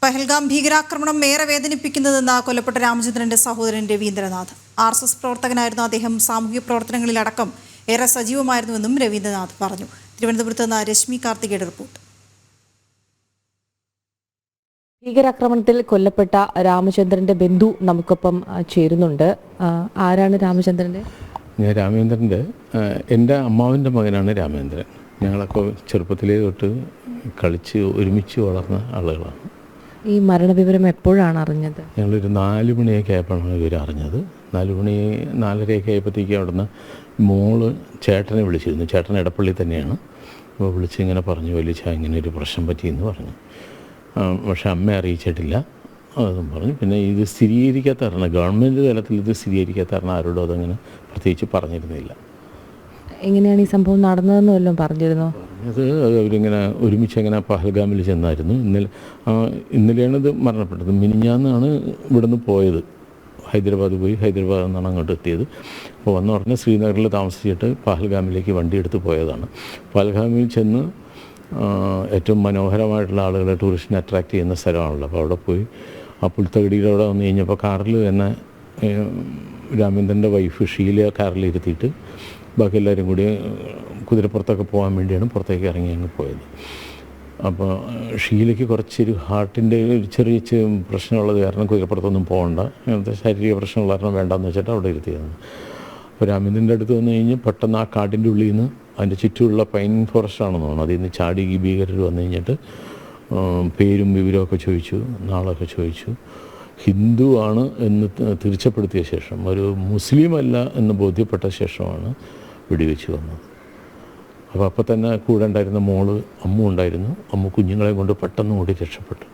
പഹൽഗാം ഭീകരാക്രമണം ഏറെ വേദനിപ്പിക്കുന്നതെന്ന് കൊല്ലപ്പെട്ട രാമചന്ദ്രന്റെ സഹോദരൻ രവീന്ദ്രനാഥ്. RSS പ്രവർത്തകനായിരുന്ന അദ്ദേഹം സാമൂഹ്യ പ്രവർത്തനങ്ങളിലടക്കം ഏറെ സജീവമായിരുന്നുവെന്നും രവീന്ദ്രനാഥ് പറഞ്ഞു. തിരുവനന്തപുരത്ത് നിന്ന് രശ്മി കാർത്തികയുടെ റിപ്പോർട്ട്. ഭീകരാക്രമണത്തിൽ കൊല്ലപ്പെട്ട രാമചന്ദ്രന്റെ ബന്ധു നമുക്കൊപ്പം ചേരുന്നുണ്ട്. ആരാണ് രാമചന്ദ്രന്റെ? ഞാൻ രാമചന്ദ്രൻ്റെ എൻ്റെ അമ്മാവിൻ്റെ മകനാണ് രാമചന്ദ്രൻ. ഞങ്ങളൊക്കെ ചെറുപ്പത്തിലേ തൊട്ട് കളിച്ച് ഒരുമിച്ച് വളർന്ന ആളുകളാണ്. ഈ മരണവിവരം എപ്പോഴാണ് അറിഞ്ഞത്? ഞങ്ങളൊരു 4 മണിയൊക്കെ ആയപ്പോഴാണ് ഇവർ അറിഞ്ഞത്. 4 മണി 4:30 ആയപ്പോഴത്തേക്ക് അവിടുന്ന് മോള് ചേട്ടനെ വിളിച്ചിരുന്നു. ചേട്ടൻ എടപ്പള്ളി തന്നെയാണ്. അപ്പോൾ വിളിച്ച് ഇങ്ങനെ പറഞ്ഞു, വലിയ ഇങ്ങനെ ഒരു പ്രശ്നം പറ്റിയെന്ന് പറഞ്ഞു. പക്ഷെ അമ്മ അറിയിച്ചിട്ടില്ല അതെന്നും പറഞ്ഞു. പിന്നെ ഇത് സ്ഥിരീകരിക്കാത്ത കാരണം, ഗവൺമെൻറ് തലത്തിൽ ഇത് സ്ഥിരീകരിക്കാത്ത കാരണം ആരോടും അതങ്ങനെ പ്രത്യേകിച്ച് പറഞ്ഞിരുന്നില്ല. എങ്ങനെയാണ് ഈ സംഭവം നടന്നതെന്ന് വല്ലതും പറഞ്ഞിരുന്നോ? അത് അവരിങ്ങനെ ഒരുമിച്ച് അങ്ങനെ പഹൽഗാമിൽ ചെന്നായിരുന്നു. ഇന്നലെയാണ് ഇത് മരണപ്പെട്ടത്. മിനിഞ്ഞാന്നാണ് ഇവിടുന്ന് പോയത്. ഹൈദരാബാദ് പോയി, ഹൈദരാബാദിൽ നിന്നാണ് അങ്ങോട്ട് എത്തിയത്. അപ്പോൾ വന്ന ഉടനെ ശ്രീനഗറിൽ താമസിച്ചിട്ട് പഹൽഗാമിലേക്ക് വണ്ടി എടുത്ത് പോയതാണ്. പഹൽഗാമിൽ ചെന്ന് ഏറ്റവും മനോഹരമായിട്ടുള്ള ആളുകളെ ടൂറിസ്റ്റിനെ അട്രാക്റ്റ് ചെയ്യുന്ന സ്ഥലമാണല്ലോ. അപ്പോൾ അവിടെ പോയി ആ പുൽത്തകടിയുടെ അവിടെ വന്നു കഴിഞ്ഞപ്പോൾ കാറിൽ തന്നെ രാമചന്ദ്രൻ്റെ വൈഫ് ഷീല കാറിൽ ഇരുത്തിയിട്ട് ബാക്കി എല്ലാവരും കൂടി കുതിരപ്പുറത്തൊക്കെ പോകാൻ വേണ്ടിയാണ് പുറത്തേക്ക് ഇറങ്ങി അങ്ങ് പോയത്. അപ്പോൾ ഷീലയ്ക്ക് കുറച്ചൊരു ഹാർട്ടിൻ്റെ ഒരു ചെറിയ പ്രശ്നമുള്ളത് കാരണം കുതിരപ്പുറത്തൊന്നും പോകണ്ട, അങ്ങനത്തെ ശാരീരിക പ്രശ്നമുള്ള കാരണം വേണ്ടെന്ന് വെച്ചിട്ട് അവിടെ ഇരുത്തിയതാണ്. അപ്പോൾ രാമചന്ദ്രൻ്റെ അടുത്ത് വന്നു കഴിഞ്ഞ് പെട്ടെന്ന് ആ കാടിൻ്റെ ഉള്ളിൽ നിന്ന്, അതിൻ്റെ ചുറ്റുമുള്ള പൈൻ ഫോറസ്റ്റ് ആണെന്ന് തോന്നുന്നു, അതിൽ നിന്ന് ചാടി ഈ ഭീകരർ വന്നു കഴിഞ്ഞിട്ട് പേരും വിവരമൊക്കെ ചോദിച്ചു, നാളൊക്കെ ചോദിച്ചു. ഹിന്ദു ആണ് എന്ന് തീർച്ചപ്പെടുത്തിയ ശേഷം, ഒരു മുസ്ലിം അല്ല എന്ന് ബോധ്യപ്പെട്ട ശേഷമാണ് വെടിവെച്ച് വന്നത്. അപ്പോൾ തന്നെ കൂടെ ഉണ്ടായിരുന്ന മോള് അമ്മു ഉണ്ടായിരുന്നു. അമ്മു കുഞ്ഞുങ്ങളെ കൊണ്ട് പെട്ടെന്ന് ഓടി രക്ഷപ്പെട്ടു.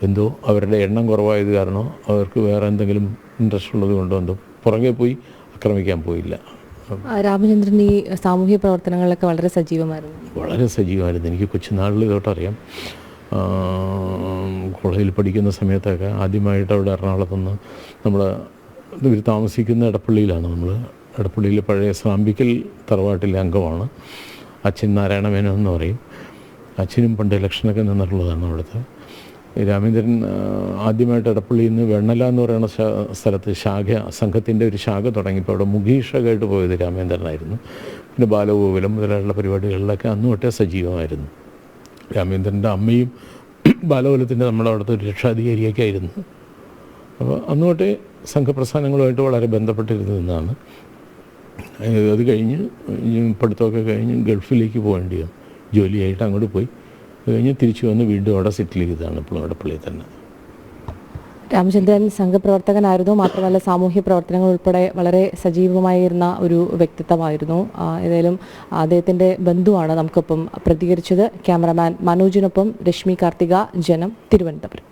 എന്തോ അവരുടെ എണ്ണം കുറവായത് കാരണം അവർക്ക് വേറെ എന്തെങ്കിലും ഇൻട്രസ്റ്റ് ഉള്ളത് കൊണ്ടോ എന്തോ പുറകെ പോയി ആക്രമിക്കാൻ പോയില്ല. രാമചന്ദ്രൻ ഈ സാമൂഹ്യ പ്രവർത്തനങ്ങളിലൊക്കെ വളരെ സജീവമായിരുന്നു. വളരെ സജീവമായിരുന്നു. എനിക്ക് കൊച്ചുനാളിൽ തൊട്ടറിയാം. കോളേജിൽ പഠിക്കുന്ന സമയത്തൊക്കെ ആദ്യമായിട്ട് അവിടെ എറണാകുളത്തുനിന്ന് നമ്മുടെ ഇവർ താമസിക്കുന്ന എടപ്പള്ളിയിലാണ്. നമ്മൾ എടപ്പള്ളിയിൽ പഴയ സ്രാമ്പിക്കൽ തറവാട്ടിലെ അംഗമാണ്. അച്ഛൻ നാരായണമേനോൻ എന്ന് പറയും. അച്ഛനും പണ്ട് ഇലക്ഷനൊക്കെ നിന്നിട്ടുള്ളതാണ് അവിടുത്തെ. രാമചന്ദ്രൻ ആദ്യമായിട്ട് എടപ്പള്ളിയിൽ നിന്ന് വെണ്ണല എന്ന് പറയുന്ന സ്ഥലത്ത് സംഘത്തിൻ്റെ ഒരു ശാഖ തുടങ്ങിയപ്പോൾ അവിടെ മുഖീഷകായിട്ട് പോയത് രാമചന്ദ്രനായിരുന്നു. പിന്നെ ബാലഗോകുലം മുതലായുള്ള പരിപാടികളിലൊക്കെ അന്ന് തൊട്ടേ സജീവമായിരുന്നു. രാമചന്ദ്രൻ്റെ അമ്മയും ബാലഗോകുലത്തിൻ്റെ നമ്മുടെ അവിടുത്തെ ഒരു രക്ഷാധികാരിയൊക്കെ ആയിരുന്നു. അപ്പോൾ അന്ന് തൊട്ടേ സംഘപ്രസ്ഥാനങ്ങളുമായിട്ട് വളരെ ബന്ധപ്പെട്ടിരുന്നതാണ്. അത് കഴിഞ്ഞ് പഠിത്തമൊക്കെ കഴിഞ്ഞ് ഗൾഫിലേക്ക് പോകേണ്ടി വന്നു. ജോലിയായിട്ട് അങ്ങോട്ട് പോയി. അത് കഴിഞ്ഞ് തിരിച്ചു വന്ന് വീണ്ടും അവിടെ സെറ്റിൽ ചെയ്തതാണ്. ഇപ്പോഴും എടപ്പള്ളിയിൽ തന്നെ. രാമചന്ദ്രൻ സംഘപ്രവർത്തകനായിരുന്നു. മാത്രമല്ല സാമൂഹ്യ പ്രവർത്തനങ്ങൾ ഉൾപ്പെടെ വളരെ സജീവമായിരുന്ന ഒരു വ്യക്തിത്വമായിരുന്നു. ഏതായാലും അദ്ദേഹത്തിൻ്റെ ബന്ധുവാണ് നമുക്കൊപ്പം പ്രതികരിച്ചത്. ക്യാമറമാൻ മനോജിനൊപ്പം രശ്മി കാർത്തിക, ജനം, തിരുവനന്തപുരം.